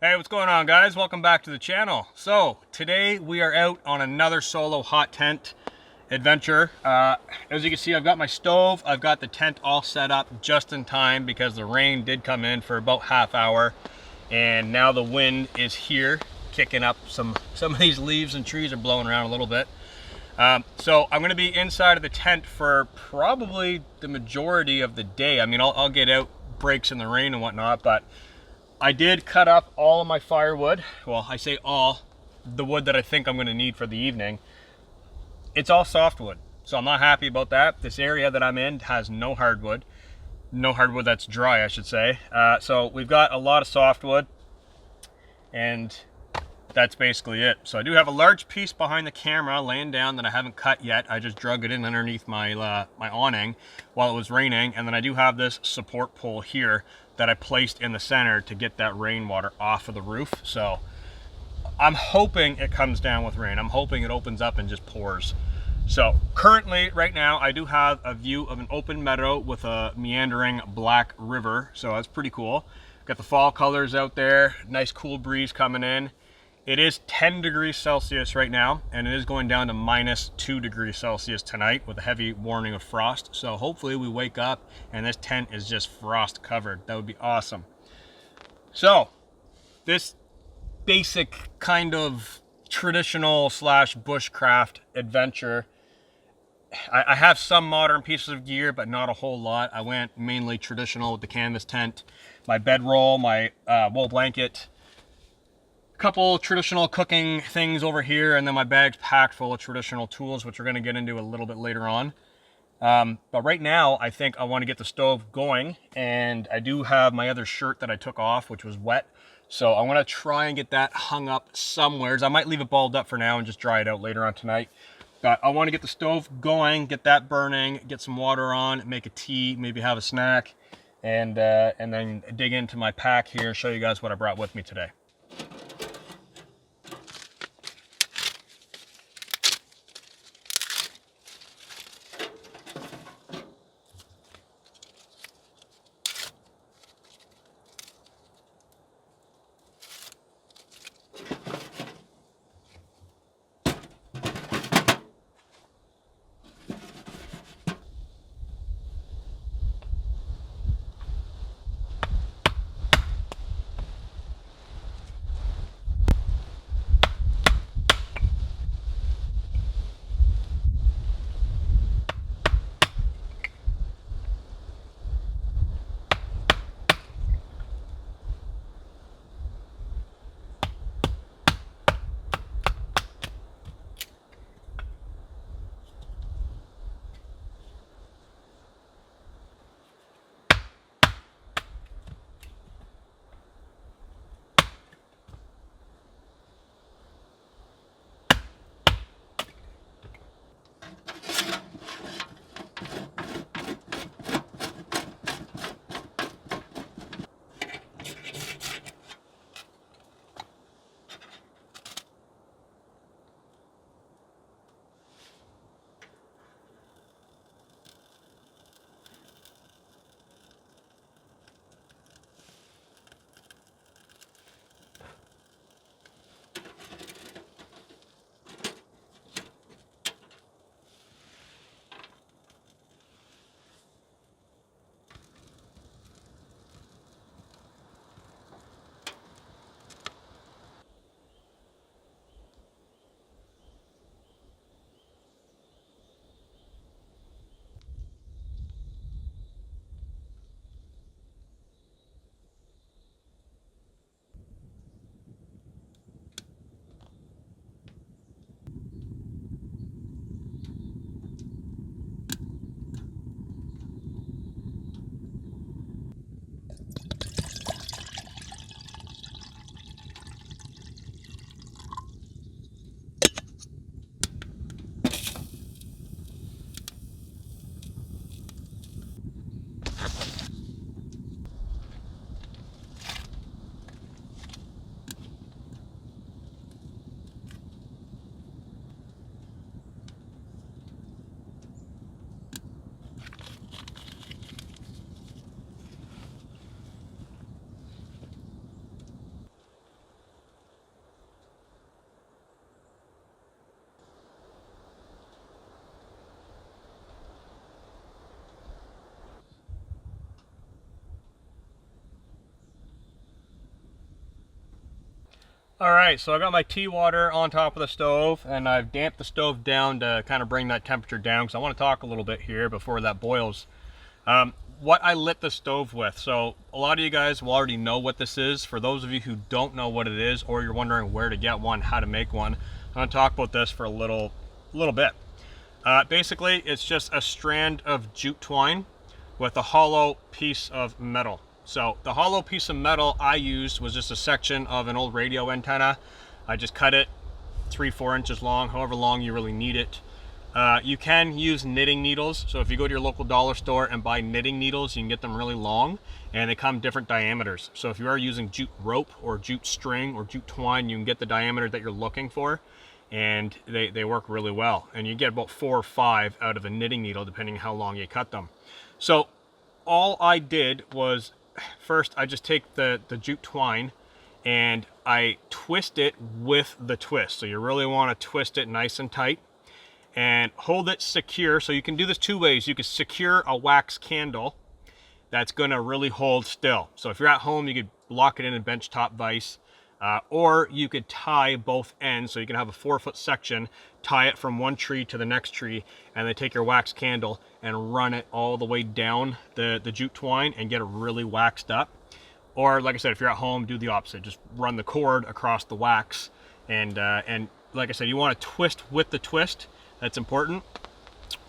Hey, what's going on, guys? Welcome back to the channel. So today we are out on another solo hot tent adventure. As you can see, I've got my stove, I've got the tent all set up just in time because the rain did come in for about half hour, and now the wind is here kicking up. Some of these leaves and trees are blowing around a little bit. So I'm going to be inside of the tent for probably the majority of the day. I mean, I'll get out breaks in the rain and whatnot, but I did cut up all of my firewood. Well, I say all, the wood that I think I'm gonna need for the evening. It's all softwood, so I'm not happy about that. This area that I'm in has no hardwood. No hardwood that's dry, I should say. So we've got a lot of softwood, and that's basically it. So I do have a large piece behind the camera laying down that I haven't cut yet. I just drug it in underneath my my awning while it was raining, and then I do have this support pole here that I placed in the center to get that rainwater off of the roof. So I'm hoping it comes down with rain. I'm hoping it opens up and just pours. So currently, right now, I do have a view of an open meadow with a meandering black river. So that's pretty cool. Got the fall colors out there, nice cool breeze coming in. It is 10 degrees Celsius right now, and it is going down to -2 degrees Celsius tonight with a heavy warning of frost. So hopefully we wake up and this tent is just frost covered. That would be awesome. So this basic kind of traditional slash bushcraft adventure, I have some modern pieces of gear, but not a whole lot. I went mainly traditional with the canvas tent, my bedroll, my wool blanket, couple traditional cooking things over here, and then my bag's packed full of traditional tools, which we're going to get into a little bit later on. But right now, I think I want to get the stove going, and I do have my other shirt that I took off, which was wet. So I want to try and get that hung up somewhere. I might leave it balled up for now and just dry it out later on tonight. But I want to get the stove going, get that burning, get some water on, make a tea, maybe have a snack, and then dig into my pack here and show you guys what I brought with me today. All right, so I got my tea water on top of the stove, and I've damped the stove down to kind of bring that temperature down, because I want to talk a little bit here before that boils. What I lit the stove with. So a lot of you guys will already know what this is. For those of you who don't know what it is, or you're wondering where to get one, how to make one, I'm going to talk about this for a little bit. Basically, it's just a strand of jute twine with a hollow piece of metal. So the hollow piece of metal I used was just a section of an old radio antenna. I just cut it 3-4 inches long, however long you really need it. You can use knitting needles. So if you go to your local dollar store and buy knitting needles, you can get them really long, and they come different diameters. So if you are using jute rope or jute string or jute twine, you can get the diameter that you're looking for, and they work really well. And you get about 4 or 5 out of a knitting needle, depending on how long you cut them. So all I did was, first I just take the jute twine and I twist it with the twist. So you really want to twist it nice and tight and hold it secure. So you can do this 2 ways. You can secure a wax candle that's going to really hold still. So if you're at home, you could lock it in a benchtop vise, or you could tie both ends. So you can have a 4-foot section, tie it from one tree to the next tree, and then take your wax candle and run it all the way down the jute twine and get it really waxed up. Or like I said, if you're at home, do the opposite. Just run the cord across the wax, and like I said, you want to twist with the twist. That's important.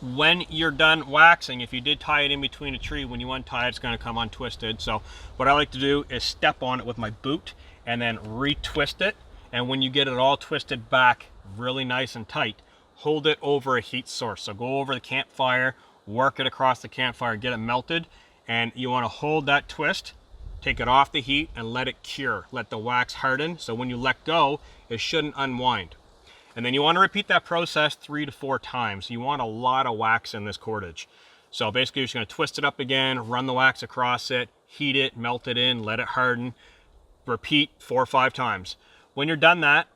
When you're done waxing, if you did tie it in between a tree, when you untie it, it's going to come untwisted. So what I like to do is step on it with my boot and then retwist it. And when you get it all twisted back really nice and tight, hold it over a heat source. So go over the campfire, work it across the campfire, get it melted, and you want to hold that twist, take it off the heat, and let it cure. Let the wax harden, so when you let go, it shouldn't unwind. And then you want to repeat that process 3 to 4 times. You want a lot of wax in this cordage. So basically you're just going to twist it up again, run the wax across it, heat it, melt it in, let it harden, repeat 4 or 5 times. When you're done that,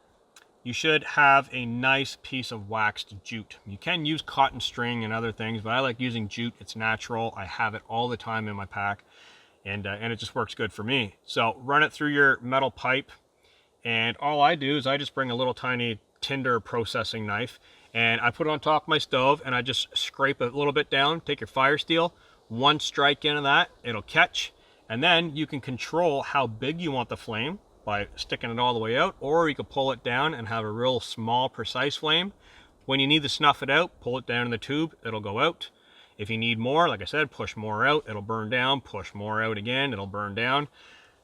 you should have a nice piece of waxed jute. You can use cotton string and other things, but I like using jute. It's natural. I have it all the time in my pack, and it just works good for me. So run it through your metal pipe, and all I do is I just bring a little tiny tinder processing knife, and I put it on top of my stove, and I just scrape it a little bit down. Take your fire steel, 1 strike into that, it'll catch, and then you can control how big you want the flame by sticking it all the way out, or you can pull it down and have a real small, precise flame. When you need to snuff it out, pull it down in the tube, it'll go out. If you need more, like I said, push more out, it'll burn down, push more out again, it'll burn down.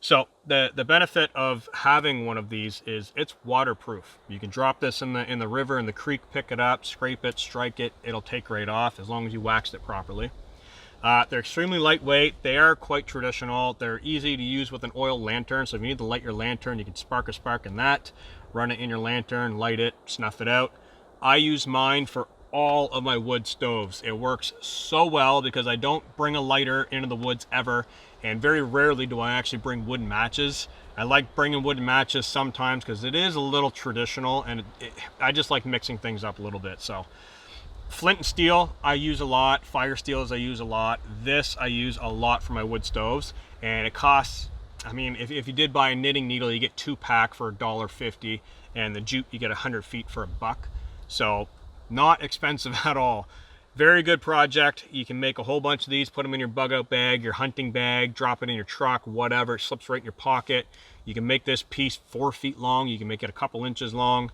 So the benefit of having one of these is it's waterproof. You can drop this in the river, in the creek, pick it up, scrape it, strike it, it'll take right off as long as you waxed it properly. They're extremely lightweight. They are quite traditional. They're easy to use with an oil lantern. So if you need to light your lantern, you can spark a spark in that, run it in your lantern, light it, snuff it out. I use mine for all of my wood stoves. It works so well because I don't bring a lighter into the woods ever, and very rarely do I actually bring wooden matches. I like bringing wooden matches sometimes because it is a little traditional, and I just like mixing things up a little bit. So flint and steel I use a lot, fire steels I use a lot. This I use a lot for my wood stoves, and it costs, I mean, if you did buy a knitting needle, you get 2-pack for $1.50, and the jute you get 100 feet for $1. So not expensive at all. Very good project. You can make a whole bunch of these, put them in your bug out bag, your hunting bag, drop it in your truck, whatever. It slips right in your pocket. You can make this piece 4 feet long. You can make it a couple inches long.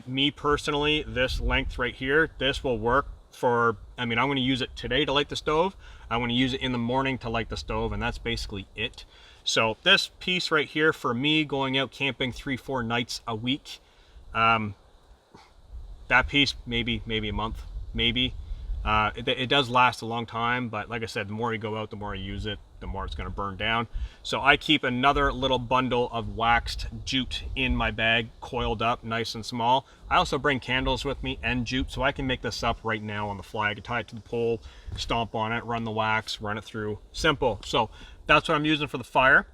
Me personally, this length right here, this will work for, I mean, I'm going to use it today to light the stove. I'm going to use it in the morning to light the stove, and that's basically it. So this piece right here, for me, going out camping 3-4 nights a week, that piece, maybe a month, maybe. It does last a long time, but like I said, the more you go out, the more you use it, the more it's going to burn down. So I keep another little bundle of waxed jute in my bag, coiled up nice and small. I also bring candles with me and jute, so I can make this up right now on the fly. I can tie it to the pole, stomp on it, run the wax, run it through. Simple. So that's what I'm using for the fire.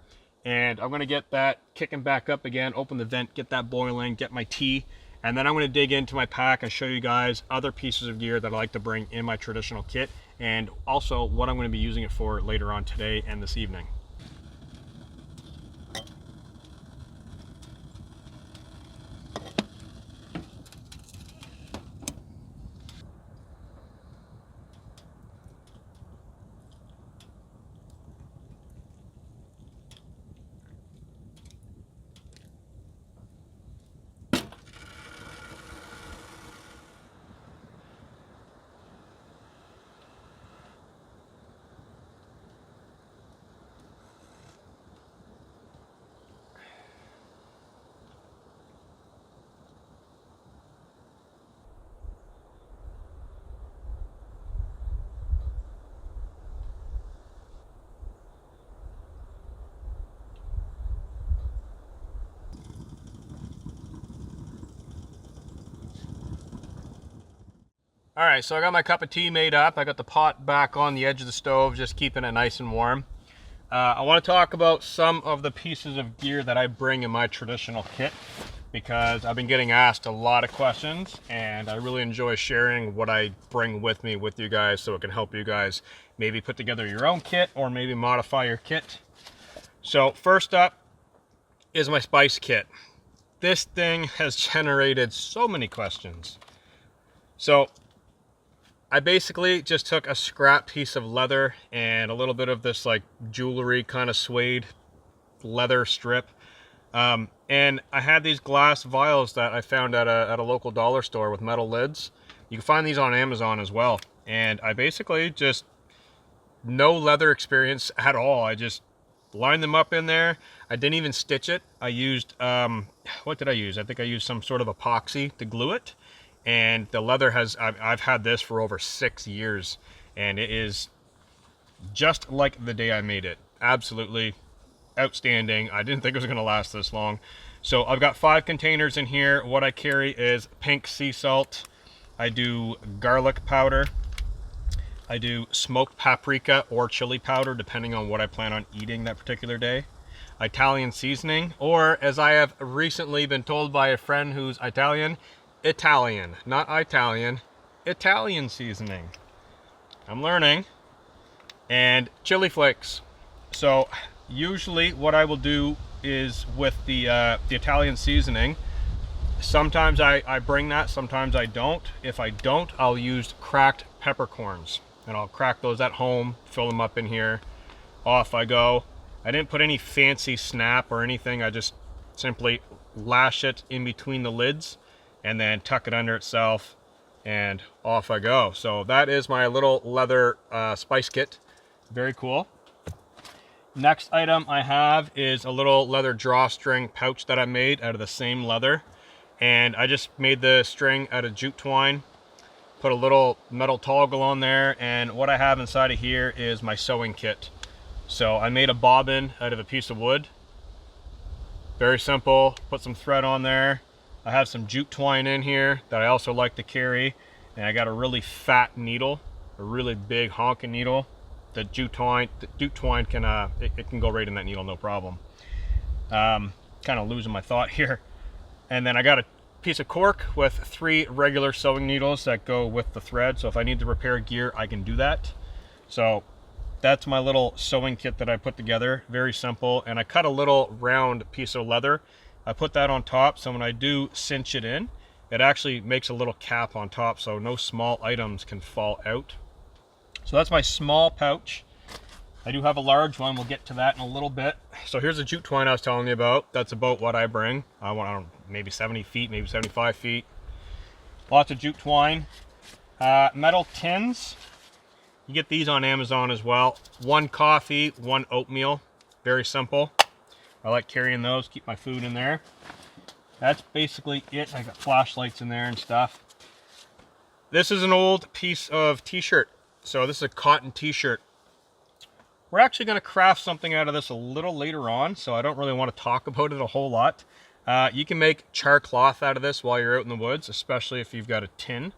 And I'm going to get that kicking back up again, open the vent, get that boiling, get my tea. And then I'm going to dig into my pack and show you guys other pieces of gear that I like to bring in my traditional kit, and also what I'm going to be using it for later on today and this evening. All right, so I got my cup of tea made up. I got the pot back on the edge of the stove, just keeping it nice and warm. I want to talk about some of the pieces of gear that I bring in my traditional kit, because I've been getting asked a lot of questions, and I really enjoy sharing what I bring with me with you guys, so it can help you guys maybe put together your own kit or maybe modify your kit. So first up is my spice kit. This thing has generated so many questions. So I basically just took a scrap piece of leather and a little bit of this like jewelry kind of suede leather strip. And I had these glass vials that I found at a local dollar store with metal lids. You can find these on Amazon as well. And I basically just, no leather experience at all. I just lined them up in there. I didn't even stitch it. I used, what did I use? I think I used some sort of epoxy to glue it. And the leather has, I've had this for over 6 years, and it is just like the day I made it. Absolutely outstanding. I didn't think it was going to last this long. So I've got 5 containers in here. What I carry is pink sea salt. I do garlic powder. I do smoked paprika or chili powder, depending on what I plan on eating that particular day. Italian seasoning, or as I have recently been told by a friend who's Italian, not Italian, Italian seasoning. I'm learning. And chili flakes. So usually what I will do is with the Italian seasoning, sometimes I bring that, sometimes I don't. If I don't, I'll use cracked peppercorns, and I'll crack those at home, fill them up in here, off I go. I didn't put any fancy snap or anything. I just simply lash it in between the lids and then tuck it under itself, and off I go. So that is my little leather spice kit. Very cool. Next item I have is a little leather drawstring pouch that I made out of the same leather. And I just made the string out of jute twine, put a little metal toggle on there, and what I have inside of here is my sewing kit. So I made a bobbin out of a piece of wood. Very simple, put some thread on there. I have some jute twine in here that I also like to carry, and I got a really fat needle, a really big honking needle. The jute twine can it can go right in that needle, no problem. Kind of losing my thought here. And then I got a piece of cork with 3 regular sewing needles that go with the thread, so if I need to repair gear, I can do that. So that's my little sewing kit that I put together. Very simple. And I cut a little round piece of leather. I put that on top, so when I do cinch it in, it actually makes a little cap on top, so no small items can fall out. So that's my small pouch. I do have a large one. We'll get to that in a little bit. So here's the jute twine I was telling you about. That's about what I bring. I don't know, maybe 70 feet, maybe 75 feet. Lots of jute twine. Metal tins. You get these on Amazon as well. 1 coffee, 1 oatmeal. Very simple. I like carrying those, keep my food in there. That's basically it. I got flashlights in there and stuff. This is an old piece of t-shirt. So this is a cotton t-shirt. We're actually going to craft something out of this a little later on, so I don't really want to talk about it a whole lot. You can make char cloth out of this while you're out in the woods, especially if you've got a tin.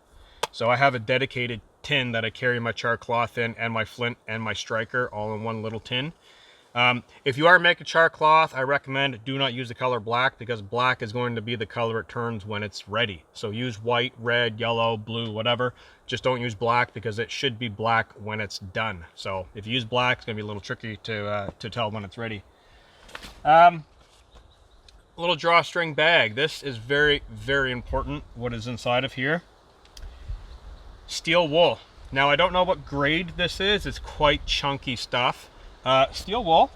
So I have a dedicated tin that I carry my char cloth in, and my flint and my striker all in one little tin. If you are making char cloth, I recommend do not use the color black, because black is going to be the color it turns when it's ready. So use white, red, yellow, blue, whatever. Just don't use black, because it should be black when it's done. So if you use black, it's going to be a little tricky to tell when it's ready. A little drawstring bag. This is very, very important, what is inside of here. Steel wool. Now I don't know what grade this is. It's quite chunky stuff. Steel wool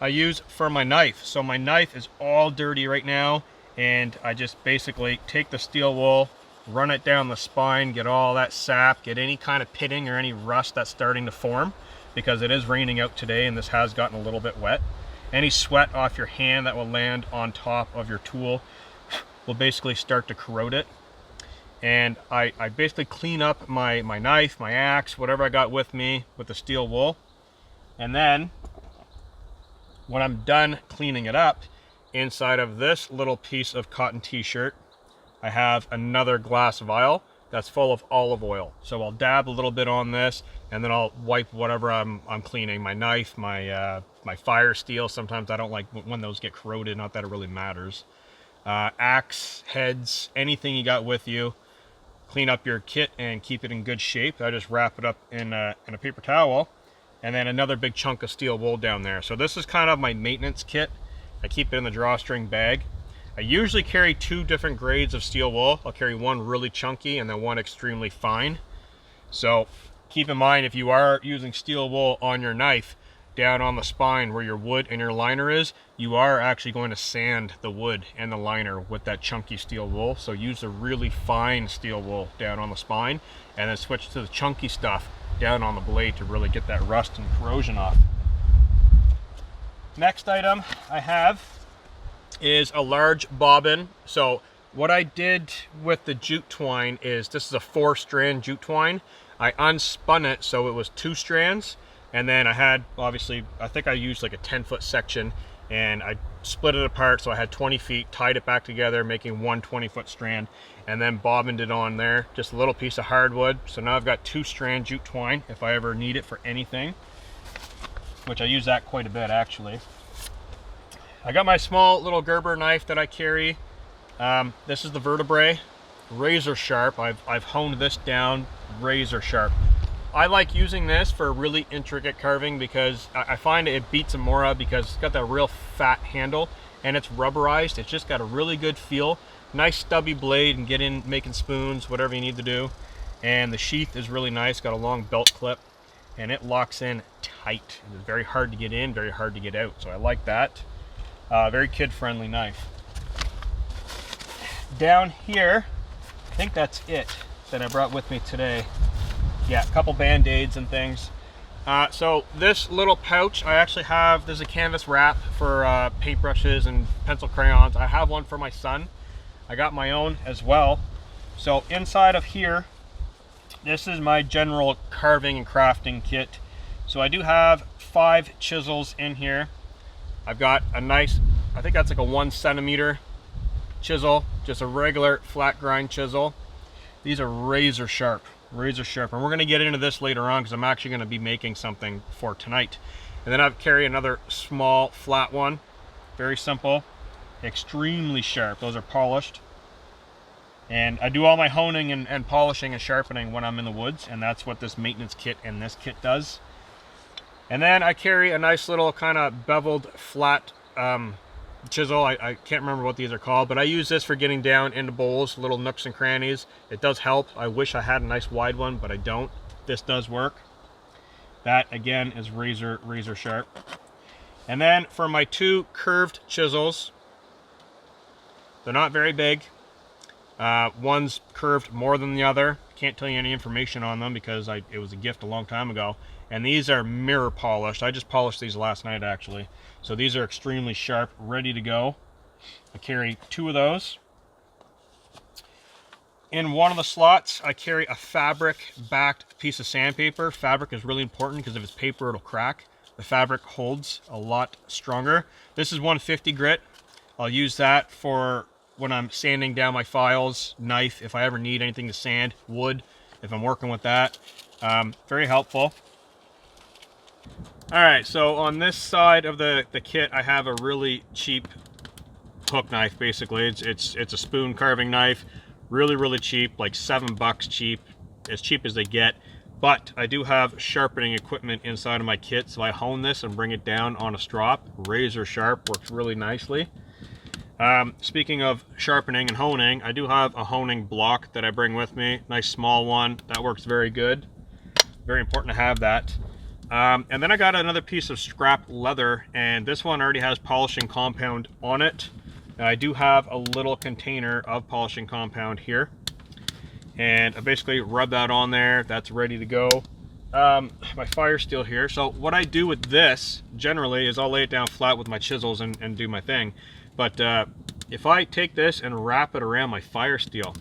I use for my knife. So my knife is all dirty right now, and I just basically take the steel wool, run it down the spine, get all that sap, get any kind of pitting or any rust that's starting to form, because it is raining out today and this has gotten a little bit wet. Any sweat off your hand that will land on top of your tool will basically start to corrode it. And I basically clean up my knife, my axe, whatever I got with me with the steel wool. And then when I'm done cleaning it up, inside of this little piece of cotton t-shirt, I have another glass vial. that's full of olive oil. So I'll dab a little bit on this, and then I'll wipe whatever I'm cleaning, my knife, my fire steel. Sometimes I don't like when those get corroded, not that it really matters. Axe heads, anything you got with you. Clean up your kit and keep it in good shape. I just wrap it up in a paper towel, and then another big chunk of steel wool down there. So this is kind of my maintenance kit. I keep it in the drawstring bag. I usually carry 2 different grades of steel wool. I'll carry one really chunky and then one extremely fine. So keep in mind, if you are using steel wool on your knife, down on the spine where your wood and your liner is, you are actually going to sand the wood and the liner with that chunky steel wool. So use a really fine steel wool down on the spine, and then switch to the chunky stuff down on the blade to really get that rust and corrosion off. Next item I have is a large bobbin. So what I did with the jute twine is, this is a 4-strand jute twine. I unspun it so it was 2 strands. And then I had, obviously, I think I used like a 10-foot section, and I split it apart so I had 20 feet, tied it back together, making one 20-foot strand, and then bobbined it on there. Just a little piece of hardwood. So now I've got 2-strand jute twine if I ever need it for anything, which I use that quite a bit actually. I got my small little Gerber knife that I carry. This is the vertebrae, razor sharp. I've honed this down, razor sharp. I like using this for really intricate carving because I find it beats a Mora because it's got that real fat handle and it's rubberized. It's just got a really good feel. Nice stubby blade and get in making spoons, whatever you need to do. And the sheath is really nice, got a long belt clip, and it locks in tight. It's very hard to get in, very hard to get out. So I like that. Very kid-friendly knife. Down here, I think that's it that I brought with me today. Yeah, a couple band-aids and things. So this little pouch, I actually have, there's a canvas wrap for paintbrushes and pencil crayons. I have one for my son. I got my own as well. So inside of here, this is my general carving and crafting kit. So I do have 5 chisels in here. I've got a nice, I think that's like a 1 centimeter chisel, just a regular flat grind chisel. These are razor sharp, and we're going to get into this later on because I'm actually going to be making something for tonight. And then I carry another small flat one, very simple, extremely sharp. Those are polished, and I do all my honing and polishing and sharpening when I'm in the woods, and that's what this maintenance kit and this kit does. And then I carry a nice little kind of beveled flat chisel. I can't remember what these are called, but I use this for getting down into bowls, little nooks and crannies. It does help. I wish I had a nice wide one, but I don't. This does work. That again is razor sharp. And then for my 2 curved chisels, they're not very big. One's curved more than the other. Can't tell you any information on them because it was a gift a long time ago. And these are mirror polished. I just polished these last night actually. So these are extremely sharp, ready to go. I carry 2 of those. In one of the slots, I carry a fabric backed piece of sandpaper. Fabric is really important because if it's paper, it'll crack. The fabric holds a lot stronger. This is 150 grit. I'll use that for when I'm sanding down my files, knife, if I ever need anything to sand, wood, if I'm working with that. Very helpful. All right, so on this side of the kit, I have a really cheap hook knife, basically. It's a spoon carving knife, really cheap, like $7 cheap, as cheap as they get. But I do have sharpening equipment inside of my kit, so I hone this and bring it down on a strop. Razor sharp, works really nicely. Speaking of sharpening and honing, I do have a honing block that I bring with me. Nice small one, that works very good. Very important to have that. And then I got another piece of scrap leather, and this one already has polishing compound on it. I do have a little container of polishing compound here, and I basically rub that on there. That's ready to go. My fire steel here. So what I do with this generally is I'll lay it down flat with my chisels and do my thing. But if I take this and wrap it around my fire steel,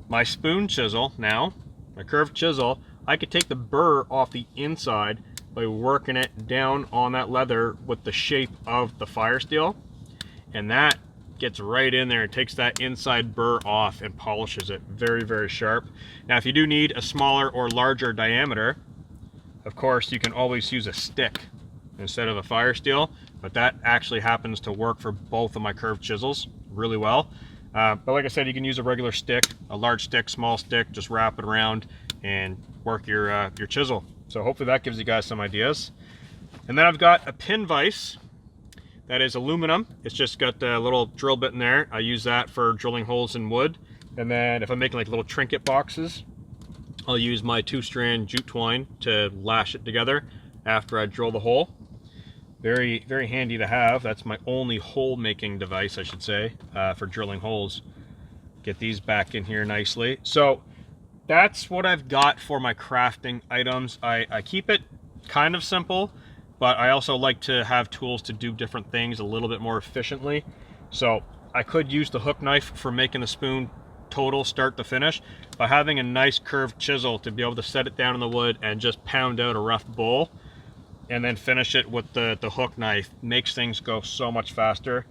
my spoon chisel now, my curved chisel, I could take the burr off the inside by working it down on that leather with the shape of the fire steel. And that gets right in there and takes that inside burr off and polishes it. Very, very sharp. Now, if you do need a smaller or larger diameter, of course, you can always use a stick instead of a fire steel, but that actually happens to work for both of my curved chisels really well. But like I said, you can use a regular stick, a large stick, small stick, just wrap it around and work your chisel. So hopefully that gives you guys some ideas. And then I've got a pin vise that is aluminum. It's just got a little drill bit in there. I use that for drilling holes in wood. And then if I'm making like little trinket boxes, I'll use my 2-strand jute twine to lash it together after I drill the hole. Very, very handy to have. That's my only hole making device, I should say, for drilling holes. Get these back in here nicely. So that's what I've got for my crafting items. I keep it kind of simple, but I also like to have tools to do different things a little bit more efficiently. So I could use the hook knife for making the spoon total start to finish, but having a nice curved chisel to be able to set it down in the wood and just pound out a rough bowl and then finish it with the hook knife makes things go so much faster.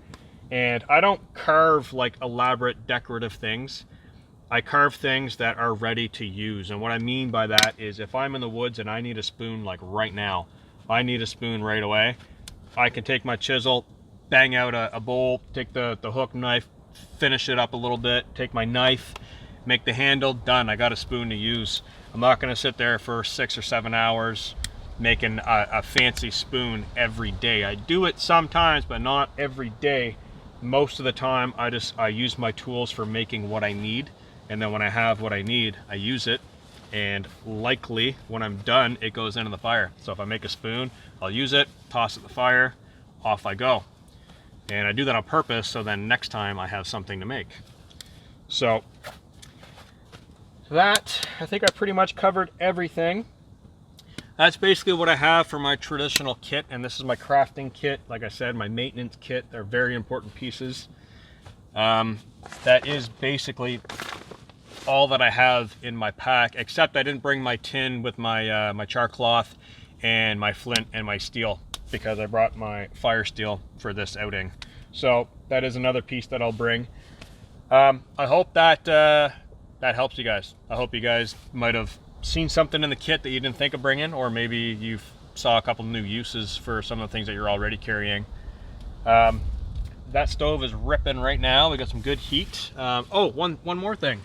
And I don't carve like elaborate decorative things. I carve things that are ready to use. And what I mean by that is if I'm in the woods and I need a spoon like right now, I need a spoon right away, I can take my chisel, bang out a bowl, take the hook knife, finish it up a little bit, take my knife, make the handle, done. I got a spoon to use. I'm not gonna sit there for 6 or 7 hours making a fancy spoon every day. I do it sometimes, but not every day. Most of the time, I use my tools for making what I need. And then when I have what I need, I use it. And likely when I'm done, it goes into the fire. So if I make a spoon, I'll use it, toss it in the fire, off I go. And I do that on purpose, so then next time I have something to make. So that, I think I pretty much covered everything. That's basically what I have for my traditional kit, and this is my crafting kit. Like I said, my maintenance kit. They're very important pieces. That is basically all that I have in my pack, except I didn't bring my tin with my my char cloth and my flint and my steel, because I brought my fire steel for this outing. So that is another piece that I'll bring. I hope that that helps you guys. I hope you guys might have seen something in the kit that you didn't think of bringing, or maybe you saw a couple new uses for some of the things that you're already carrying. That stove is ripping right now. We got some good heat. Oh, one more thing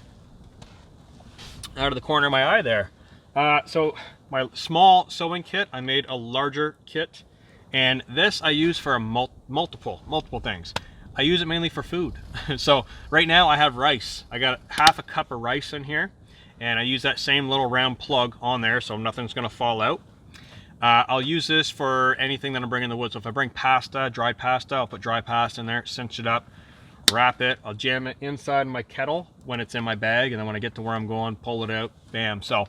out of the corner of my eye there. So my small sewing kit, I made a larger kit, and this I use for multiple things. I use it mainly for food. So right now I have rice. I got half a cup of rice in here, and I use that same little round plug on there so nothing's gonna fall out. I'll use this for anything that I'm bringing in the woods. So if I bring pasta, dried pasta, I'll put dry pasta in there, cinch it up, wrap it. I'll jam it inside my kettle when it's in my bag, and then when I get to where I'm going, pull it out, bam. So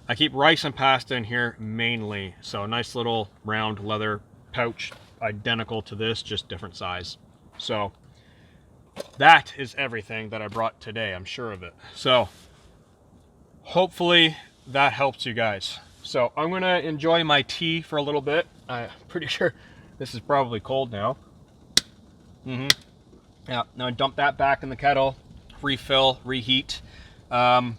I keep rice and pasta in here mainly. So a nice little round leather pouch, identical to this, just different size. So that is everything that I brought today, I'm sure of it. So hopefully that helps you guys. So I'm gonna enjoy my tea for a little bit. I'm pretty sure this is probably cold now. Yeah, now I dump that back in the kettle, refill, reheat. Yeah,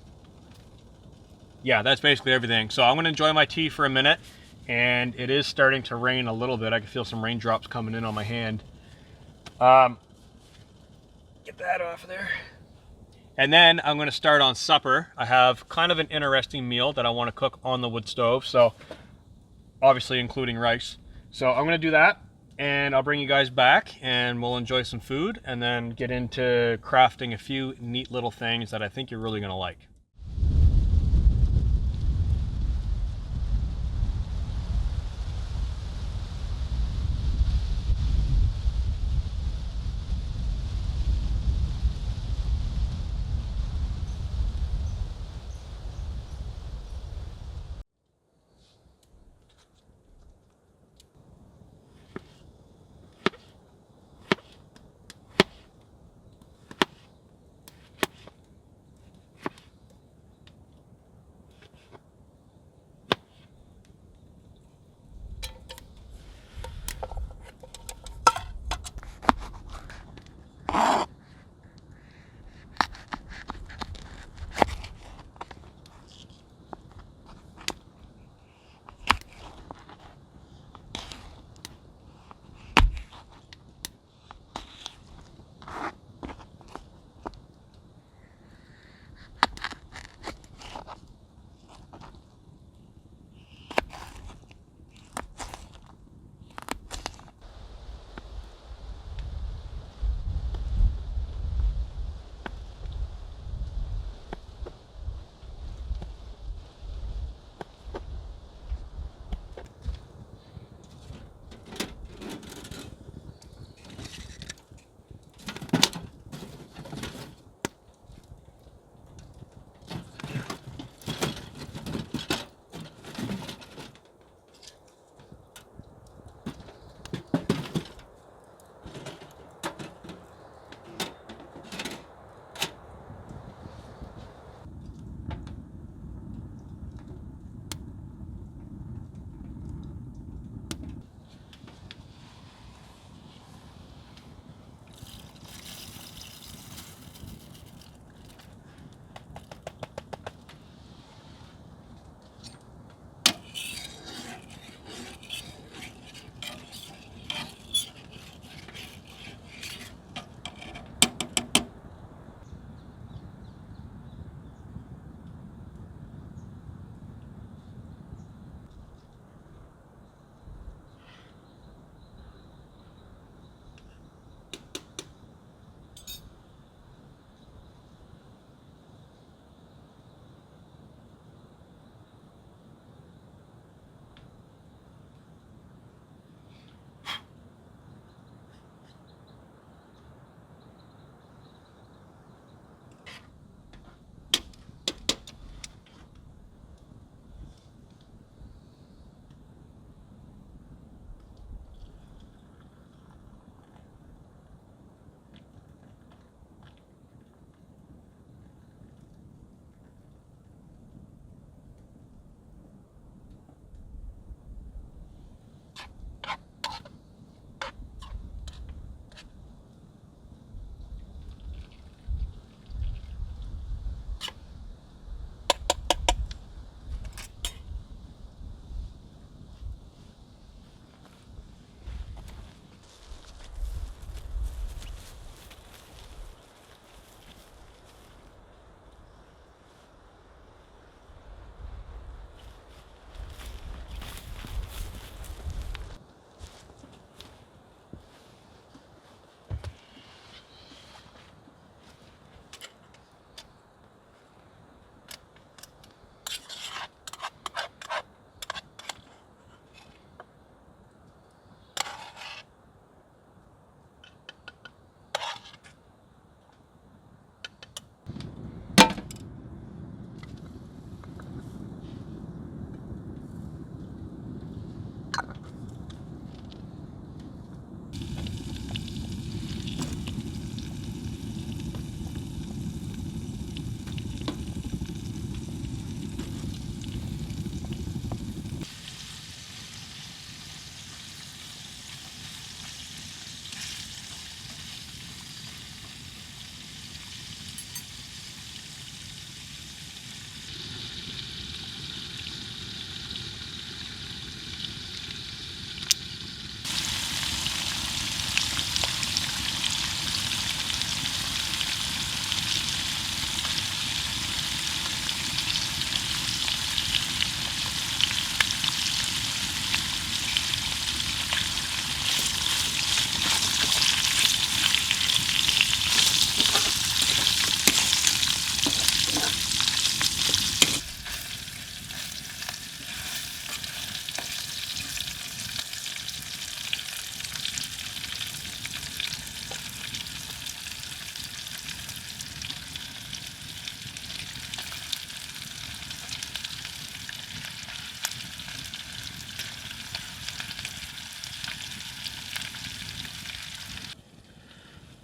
that's basically everything. So I'm gonna enjoy my tea for a minute, and it is starting to rain a little bit. I can feel some raindrops coming in on my hand. Get that off of there. And then I'm gonna start on supper. I have kind of an interesting meal that I wanna cook on the wood stove. So obviously including rice. So I'm gonna do that, and I'll bring you guys back and we'll enjoy some food and then get into crafting a few neat little things that I think you're really gonna like.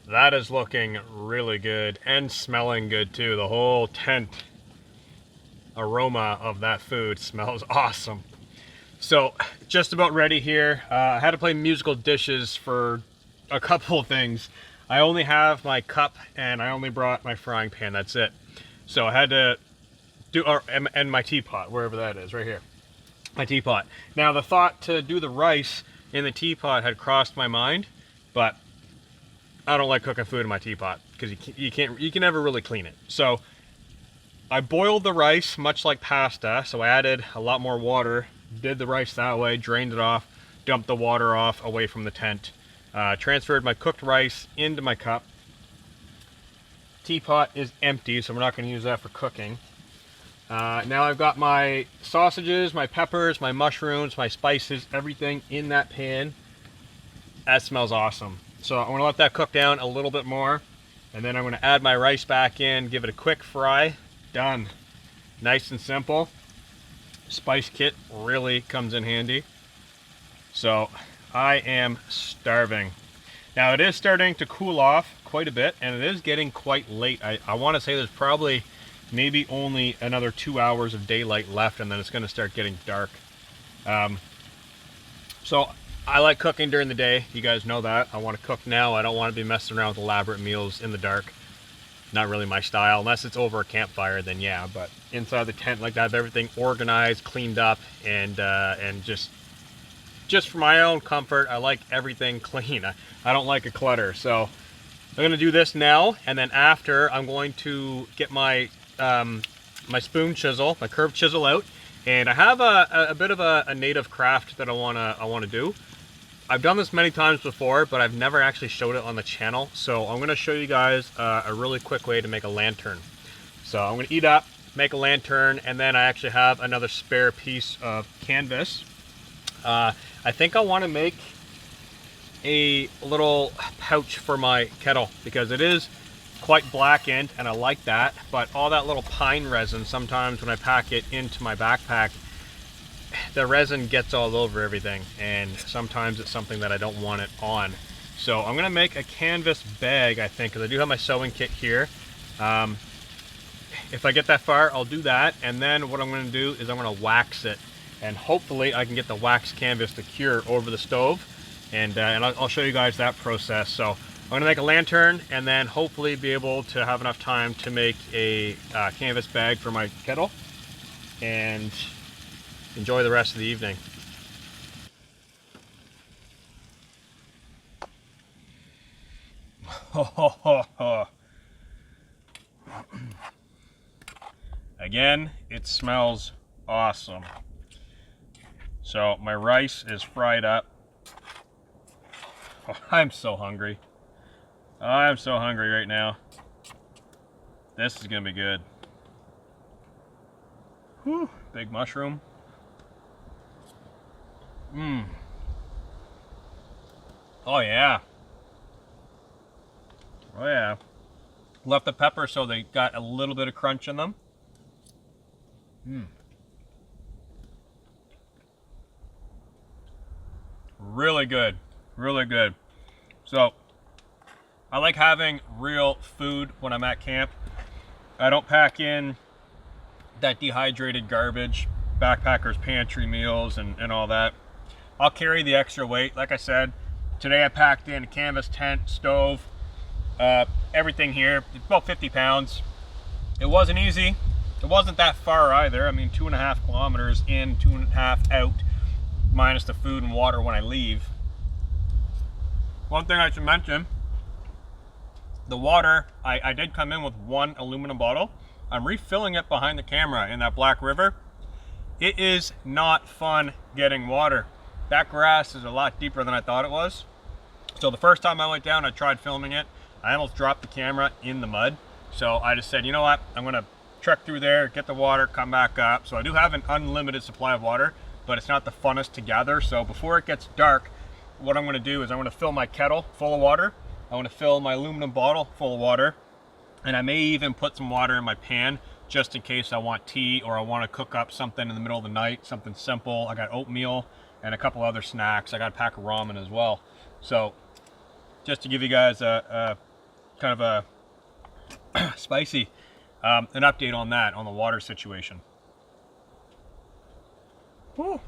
that is looking really good and smelling good too. The whole tent aroma of that food smells awesome. So just about ready here. I had to play musical dishes for a couple of things. I only have my cup and I only brought my frying pan, that's it. So I had to do, and my teapot, wherever that is, right here. My teapot. Now the thought to do the rice in the teapot had crossed my mind, but I don't like cooking food in my teapot because you can never really clean it. So I boiled the rice much like pasta, so I added a lot more water, did the rice that way, drained it off, dumped the water off away from the tent, transferred my cooked rice into my cup. Teapot is empty, so we're not going to use that for cooking. Now I've got my sausages, my peppers, my mushrooms, my spices, everything in that pan. That smells awesome. So I'm going to let that cook down a little bit more, and then I'm going to add my rice back in, give it a quick fry. Done. Nice and simple. Spice kit really comes in handy. So I am starving. Now it is starting to cool off quite a bit, and it is getting quite late. I want to say there's probably maybe only another 2 hours of daylight left, and then it's going to start getting dark. So I like cooking during the day. You guys know that. I want to cook now. I don't want to be messing around with elaborate meals in the dark. Not really my style, unless it's over a campfire, then yeah. But inside the tent, like that, I have everything organized, cleaned up, and just for my own comfort, I like everything clean. I don't like a clutter. So I'm going to do this now, and then after, I'm going to get my my spoon chisel, my curved chisel out, and I have a bit of a native craft that I wanna do. I've done this many times before, but I've never actually showed it on the channel. So I'm going to show you guys a really quick way to make a lantern. So I'm going to eat up, make a lantern, and then I actually have another spare piece of canvas. I think I want to make a little pouch for my kettle because it is quite blackened and I like that, but all that little pine resin, sometimes when I pack it into my backpack, the resin gets all over everything, and sometimes it's something that I don't want it on. So I'm gonna make a canvas bag, I think, because I do have my sewing kit here. If I get that far, I'll do that, and then what I'm gonna do is I'm gonna wax it, and hopefully I can get the wax canvas to cure over the stove, and I'll show you guys that process. So I'm gonna make a lantern, and then hopefully be able to have enough time to make a canvas bag for my kettle, and enjoy the rest of the evening. Again, it smells awesome. So my rice is fried up. Oh, I'm so hungry. I'm so hungry right now. This is gonna be good. Whew, big mushroom. Oh yeah. Oh yeah. Left the pepper so they got a little bit of crunch in them. Really good. Really good. So I like having real food when I'm at camp. I don't pack in that dehydrated garbage, backpackers pantry meals and all that. I'll carry the extra weight. Like I said, today I packed in a canvas tent, stove, everything here. It's about 50 pounds. It wasn't easy. It wasn't that far either. I mean, 2.5 kilometers in, 2.5 out, minus the food and water when I leave. One thing I should mention, the water, I did come in with one aluminum bottle. I'm refilling it behind the camera in that Black River. It is not fun getting water. That grass is a lot deeper than I thought it was. So the first time I went down, I tried filming it. I almost dropped the camera in the mud. So I just said, you know what? I'm gonna trek through there, get the water, come back up. So I do have an unlimited supply of water, but it's not the funnest to gather. So before it gets dark, what I'm gonna do is I'm gonna fill my kettle full of water. I'm gonna fill my aluminum bottle full of water. And I may even put some water in my pan just in case I want tea or I want to cook up something in the middle of the night, something simple. I got oatmeal and a couple other snacks. I got a pack of ramen as well. So just to give you guys a kind of a spicy, an update on that, on the water situation. Woo.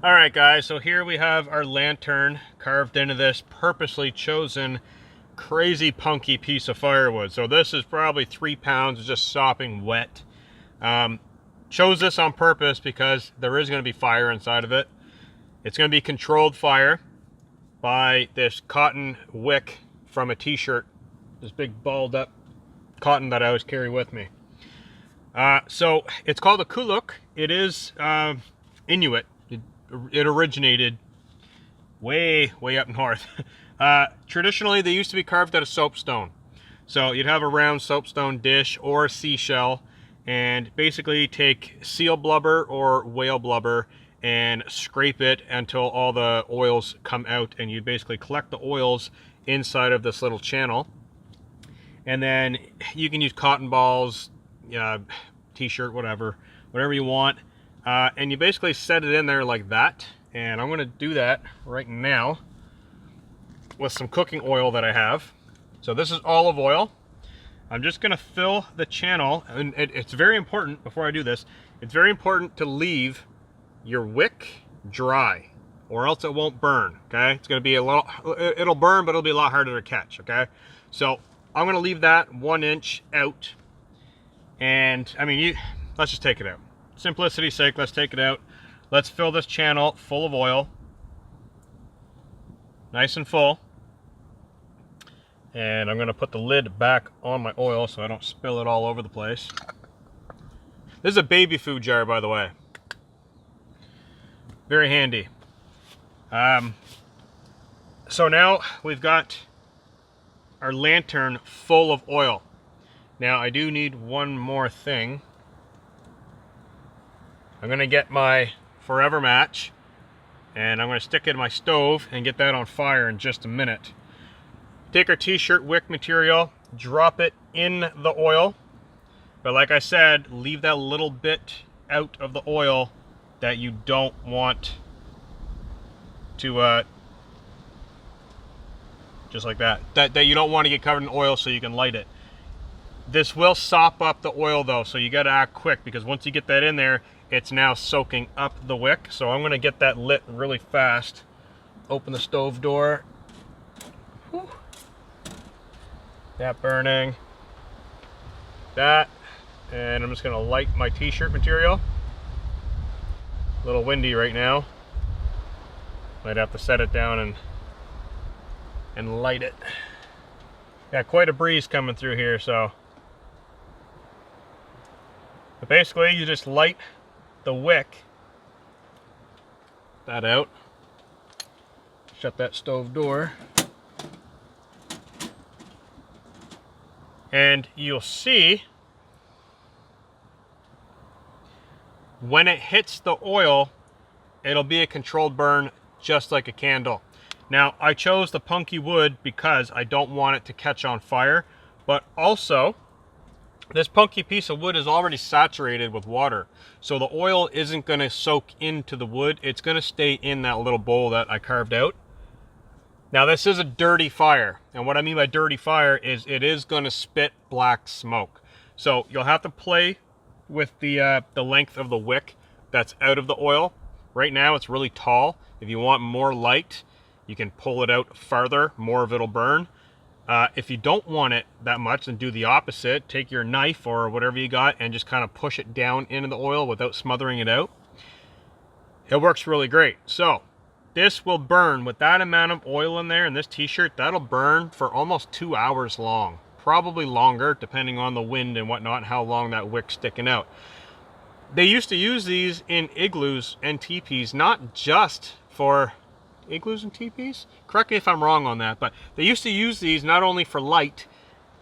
All right, guys, so here we have our lantern carved into this purposely chosen crazy punky piece of firewood. So this is probably 3 pounds, it's just sopping wet. Chose this on purpose because there is going to be fire inside of it. It's going to be controlled fire by this cotton wick from a t-shirt, this big balled up cotton that I always carry with me. So it's called a kuluk. It is Inuit. It originated way up north. Traditionally, they used to be carved out of soapstone. So you'd have a round soapstone dish or a seashell, and basically take seal blubber or whale blubber and scrape it until all the oils come out, and you basically collect the oils inside of this little channel. And then you can use cotton balls, t-shirt, whatever you want. And you basically set it in there like that. And I'm going to do that right now with some cooking oil that I have. So this is olive oil. I'm just going to fill the channel. And it's very important, before I do this, it's very important to leave your wick dry, or else it won't burn, okay? It's going to be a little, it'll burn, but it'll be a lot harder to catch, okay? So I'm going to leave that 1 inch out. And, I mean, let's just take it out. Simplicity's sake, let's take it out. Let's fill this channel full of oil, nice and full. And I'm going to put the lid back on my oil so I don't spill it all over the place. This is a baby food jar, by the way. Very handy. So now we've got our lantern full of oil. Now I do need one more thing. I'm going to get my forever match, and I'm going to stick it in my stove and get that on fire in just a minute. Take our t-shirt wick material, drop it in the oil, but like I said, leave that little bit out of the oil that you don't want to, just like that, that you don't want to get covered in oil so you can light it. This will sop up the oil though, so you got to act quick, because once you get that in there, it's now soaking up the wick. So I'm going to get that lit really fast. Open the stove door. Whew. That burning. That. And I'm just going to light my t-shirt material. A little windy right now. Might have to set it down and light it. Got quite a breeze coming through here, so. But basically, you just light the wick, that out, shut that stove door, and you'll see when it hits the oil, it'll be a controlled burn just like a candle. Now, I chose the punky wood because I don't want it to catch on fire, but also this punky piece of wood is already saturated with water. So the oil isn't gonna soak into the wood, it's gonna stay in that little bowl that I carved out. Now this is a dirty fire, and what I mean by dirty fire is it is gonna spit black smoke. So you'll have to play with the length of the wick that's out of the oil. Right now it's really tall. If you want more light, you can pull it out farther, more of it'll burn. If you don't want it that much, then do the opposite. Take your knife or whatever you got and just kind of push it down into the oil without smothering it out. It works really great. So this will burn with that amount of oil in there in this t-shirt. That'll burn for almost 2 hours long, probably longer depending on the wind and whatnot and how long that wick's sticking out. They used to use these in igloos and teepees, not just for igloos and teepees? Correct me if I'm wrong on that, but they used to use these not only for light,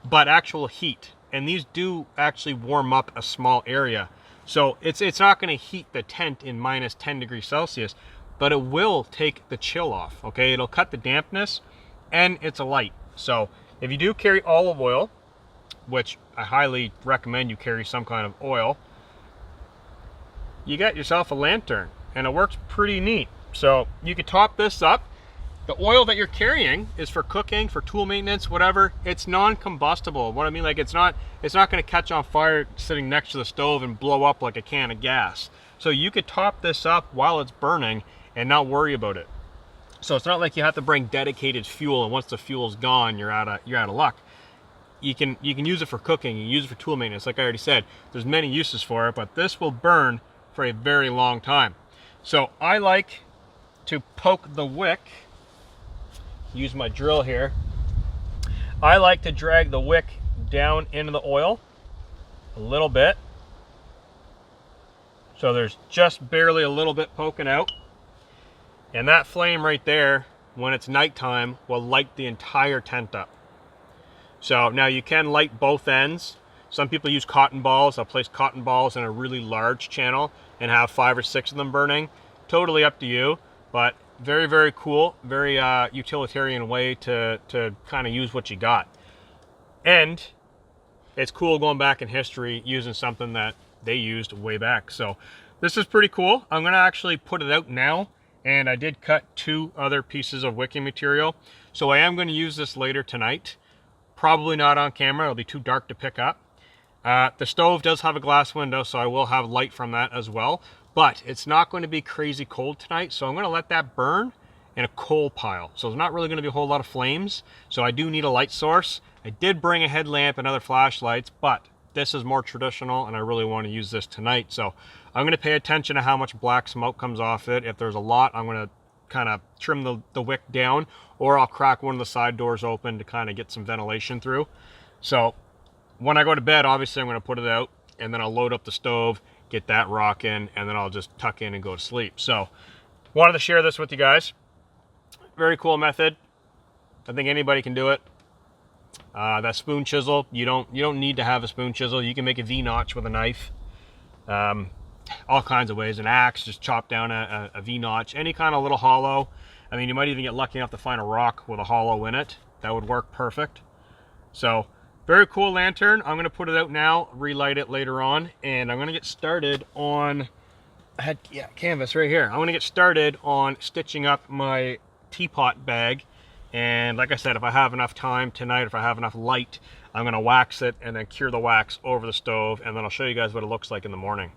but actual heat. And these do actually warm up a small area. So it's not going to heat the tent in minus 10 degrees Celsius, but it will take the chill off, okay? It'll cut the dampness, and it's a light. So if you do carry olive oil, which I highly recommend you carry some kind of oil, you got yourself a lantern, and it works pretty neat. So you could top this up. The oil that you're carrying is for cooking, for tool maintenance, whatever. It's non-combustible. What I mean, like it's not going to catch on fire sitting next to the stove and blow up like a can of gas. So you could top this up while it's burning and not worry about it. So it's not like you have to bring dedicated fuel, and once the fuel's gone, you're out of luck. You can use it for cooking, you can use it for tool maintenance. Like I already said, there's many uses for it, but this will burn for a very long time. So I like to poke the wick, use my drill here. I like to drag the wick down into the oil a little bit. So there's just barely a little bit poking out. And that flame right there, when it's nighttime, will light the entire tent up. So now you can light both ends. Some people use cotton balls. I'll place cotton balls in a really large channel and have 5 or 6 of them burning. Totally up to you. But very, very cool, very utilitarian way to kind of use what you got. And it's cool going back in history using something that they used way back. So this is pretty cool. I'm going to actually put it out now. And I did cut 2 other pieces of wicking material. So I am going to use this later tonight. Probably not on camera. It'll be too dark to pick up. The stove does have a glass window, so I will have light from that as well. But it's not going to be crazy cold tonight, so I'm going to let that burn in a coal pile. So there's not really going to be a whole lot of flames, so I do need a light source. I did bring a headlamp and other flashlights, but this is more traditional, and I really want to use this tonight. So I'm going to pay attention to how much black smoke comes off it. If there's a lot, I'm going to kind of trim the wick down, or I'll crack one of the side doors open to kind of get some ventilation through. So when I go to bed, obviously I'm going to put it out, and then I'll load up the stove, get that rocking, and then I'll just tuck in and go to sleep. So wanted to share this with you guys. Very cool method. I think anybody can do it. That spoon chisel, you don't need to have a spoon chisel. You can make a V-notch with a knife. All kinds of ways. An axe, just chop down a V-notch. Any kind of little hollow. I mean, you might even get lucky enough to find a rock with a hollow in it. That would work perfect. So very cool lantern. I'm going to put it out now, relight it later on, and I'm going to get started on, canvas right here. I'm going to get started on stitching up my teapot bag. And like I said, if I have enough time tonight, if I have enough light, I'm going to wax it and then cure the wax over the stove, and then I'll show you guys what it looks like in the morning.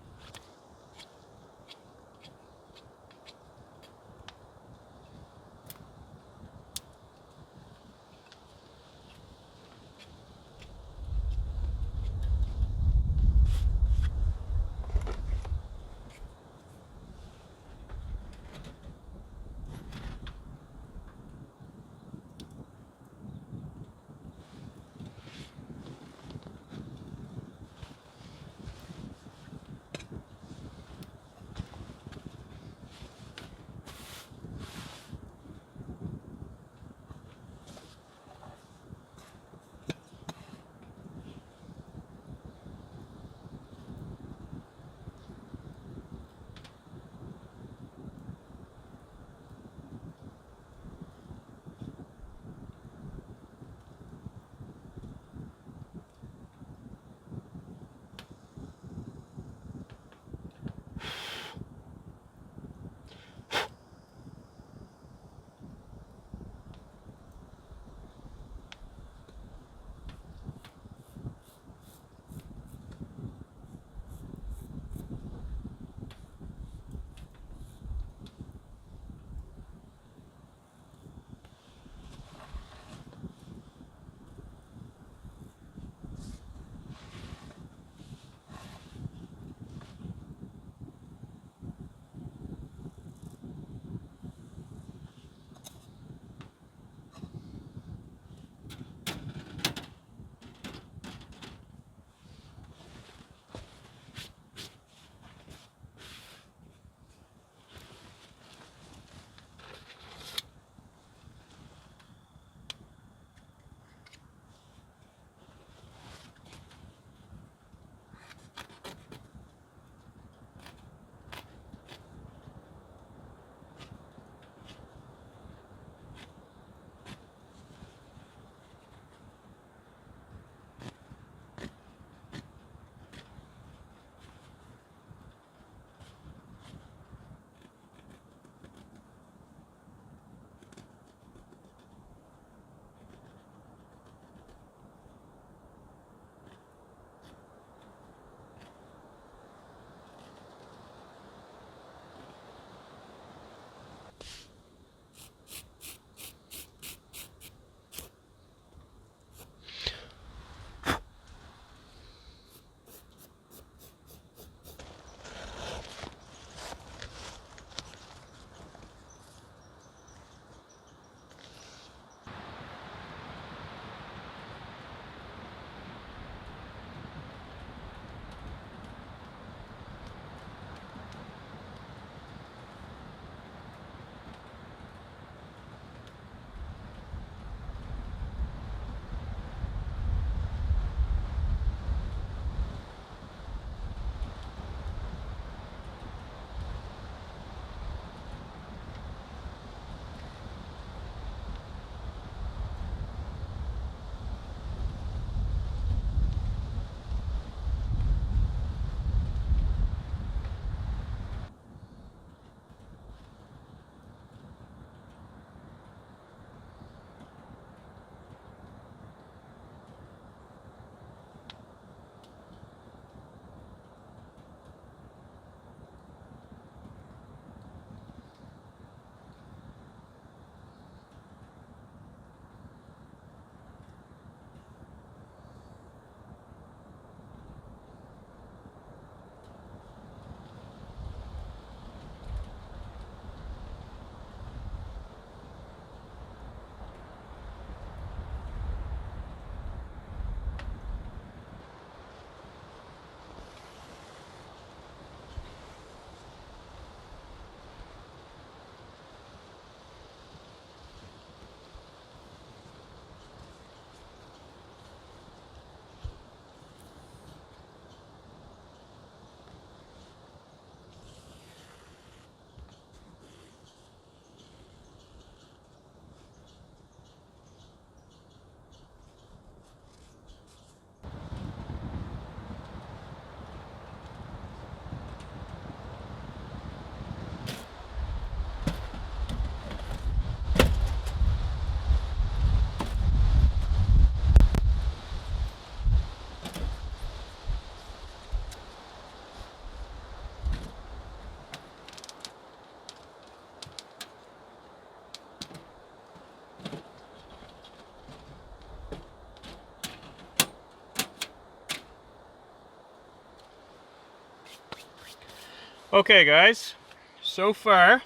Okay guys, so far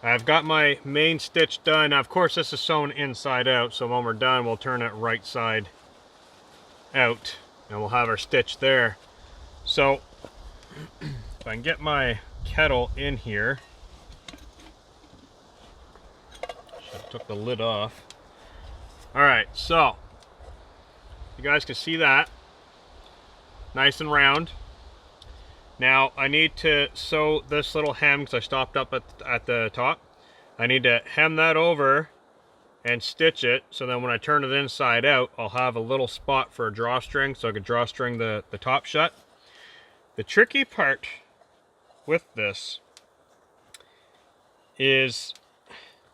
I've got my main stitch done. Now of course this is sewn inside out, so when we're done we'll turn it right side out and we'll have our stitch there. So if I can get my kettle in here, should have took the lid off. Alright, so you guys can see that, nice and round. Now I need to sew this little hem because I stopped up at the top. I need to hem that over and stitch it, so then when I turn it inside out, I'll have a little spot for a drawstring, so I can drawstring the top shut. The tricky part with this is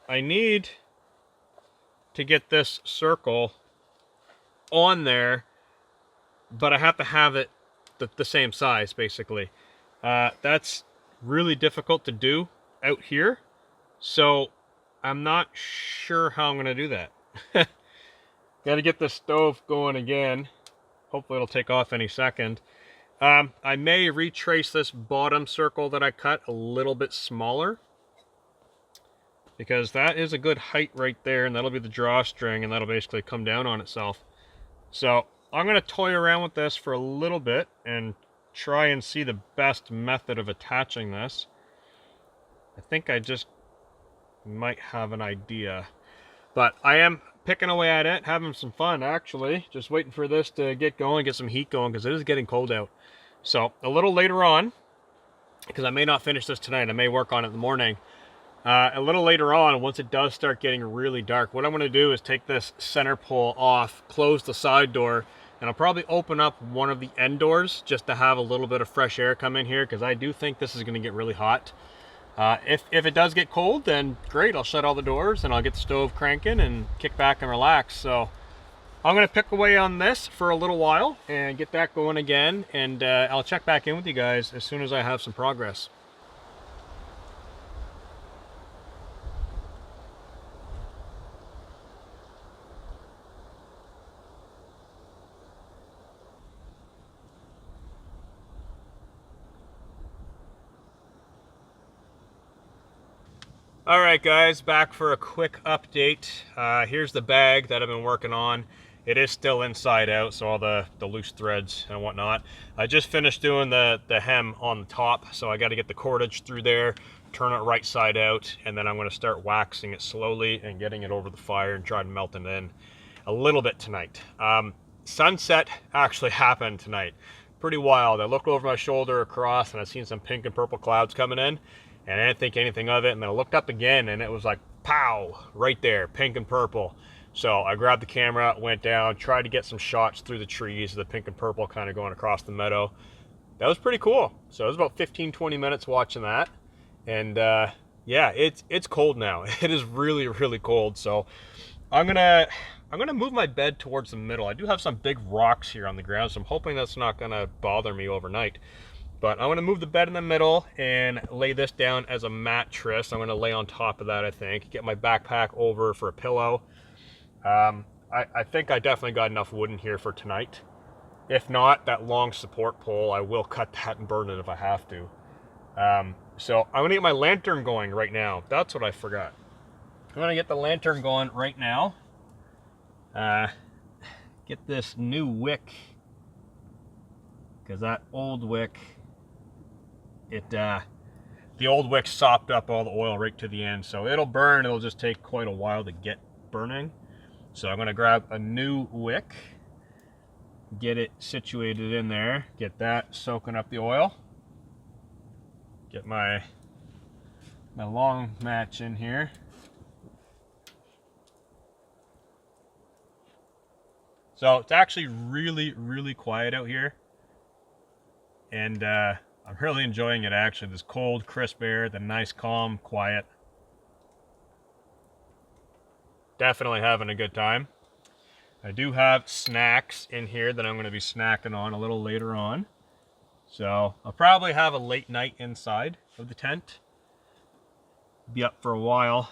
I need to get this circle on there, but I have to have it the same size basically. That's really difficult to do out here, so I'm not sure how I'm gonna do that. Gotta get the stove going again. Hopefully it'll take off any second. I may retrace this bottom circle that I cut a little bit smaller, because that is a good height right there, and that'll be the drawstring, and that'll basically come down on itself. So I'm going to toy around with this for a little bit and try and see the best method of attaching this. I think I just might have an idea, but I am picking away at it, having some fun actually, just waiting for this to get going, get some heat going, because it is getting cold out. So a little later on, because I may not finish this tonight, I may work on it in the morning. A little later on, once it does start getting really dark, what I'm going to do is take this center pole off, close the side door, and I'll probably open up one of the end doors just to have a little bit of fresh air come in here, because I do think this is going to get really hot. If it does get cold, then great, I'll shut all the doors and I'll get the stove cranking and kick back and relax. So I'm going to pick away on this for a little while and get that going again, and I'll check back in with you guys as soon as I have some progress. Alright guys, back for a quick update. Here's the bag that I've been working on. It is still inside out, so all the loose threads and whatnot. I just finished doing the hem on the top, so I got to get the cordage through there, turn it right side out, and then I'm going to start waxing it slowly and getting it over the fire and try to melt it in a little bit tonight. Sunset actually happened tonight. Pretty wild. I looked over my shoulder across and I seen some pink and purple clouds coming in, and I didn't think anything of it, and then I looked up again and it was like pow, right there, pink and purple. So I grabbed the camera, went down, tried to get some shots through the trees, the pink and purple kind of going across the meadow. That was pretty cool. So it was about 15-20 minutes watching that, and yeah, it's cold now. It is really, really cold. So I'm gonna move my bed towards the middle. I do have some big rocks here on the ground, so I'm hoping that's not gonna bother me overnight. But I'm going to move the bed in the middle and lay this down as a mattress. I'm going to lay on top of that, I think. Get my backpack over for a pillow. I think I definitely got enough wood in here for tonight. If not, that long support pole, I will cut that and burn it if I have to. So I'm going to get my lantern going right now. That's what I forgot. I'm going to get the lantern going right now. Get this new wick, because that old wick, the old wick sopped up all the oil right to the end, so it'll burn. It'll just take quite a while to get burning. So I'm going to grab a new wick, get it situated in there, get that soaking up the oil, get my long match in here. So it's actually really, really quiet out here, and I'm really enjoying it actually. This cold, crisp air, the nice, calm, quiet. Definitely having a good time. I do have snacks in here that I'm going to be snacking on a little later on. So I'll probably have a late night inside of the tent. Be up for a while.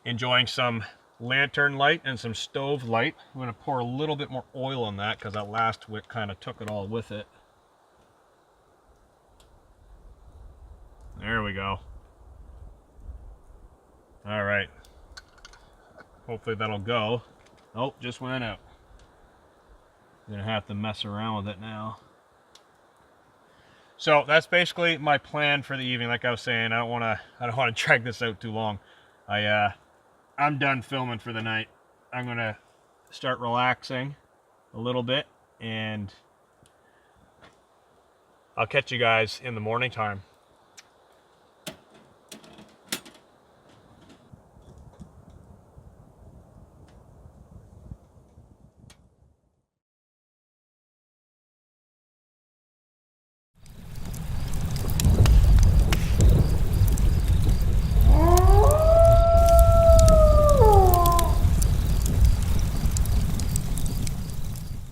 Enjoying some lantern light and some stove light. I'm going to pour a little bit more oil on that because that last wick kind of took it all with it. There we go. All right. Hopefully that'll go. Oh, just went out. I'm gonna have to mess around with it now. So that's basically my plan for the evening. Like I was saying, I don't want to drag this out too long. I'm done filming for the night. I'm gonna start relaxing a little bit, and I'll catch you guys in the morning time.